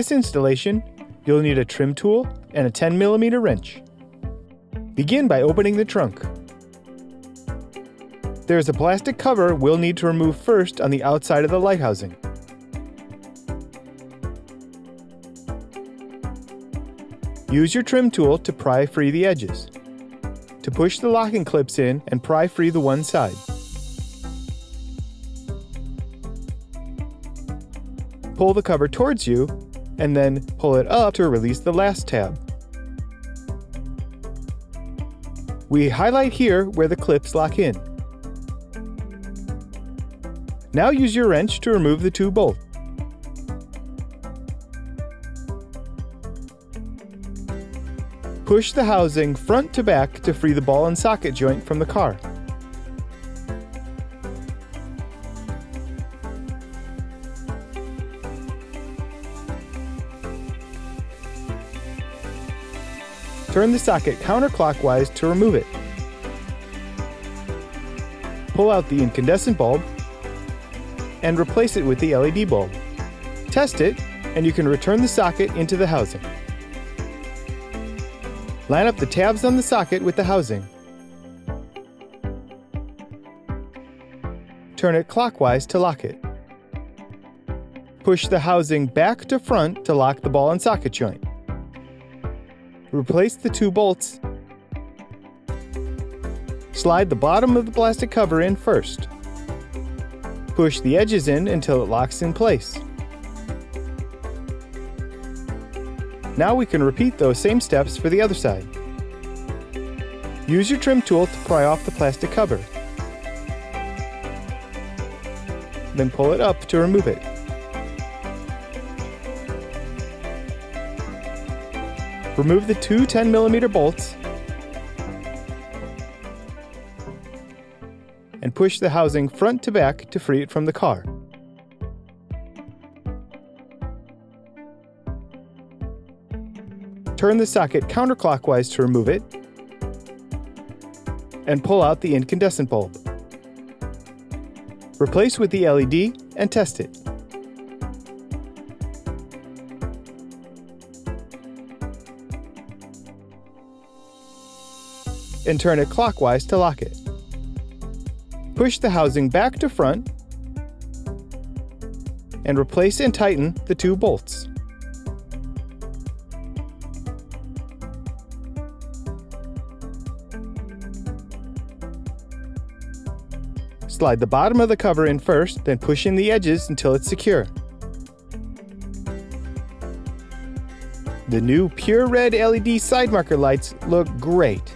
this installation, you'll need a trim tool and a 10mm wrench. Begin by opening the trunk. There is a plastic cover we'll need to remove first on the outside of the light housing. Use your trim tool to pry free the edges. To push the locking clips in and pry free the one side. Pull the cover towards you and then pull it up to release the last tab. We highlight here where the clips lock in. Now use your wrench to remove the two bolts. Push the housing front to back to free the ball and socket joint from the car. Turn the socket counterclockwise to remove it. Pull out the incandescent bulb and replace it with the LED bulb. Test it, and you can return the socket into the housing. Line up the tabs on the socket with the housing. Turn it clockwise to lock it. Push the housing back to front to lock the ball and socket joint. Replace the two bolts. Slide the bottom of the plastic cover in first. Push the edges in until it locks in place. Now we can repeat those same steps for the other side. Use your trim tool to pry off the plastic cover. Then pull it up to remove it. Remove the two 10mm bolts and push the housing front to back to free it from the car. Turn the socket counterclockwise to remove it and pull out the incandescent bulb. Replace with the LED and test it. And turn it clockwise to lock it. Push the housing back to front and replace and tighten the two bolts. Slide the bottom of the cover in first, then push in the edges until it's secure. The new pure red LED side marker lights look great.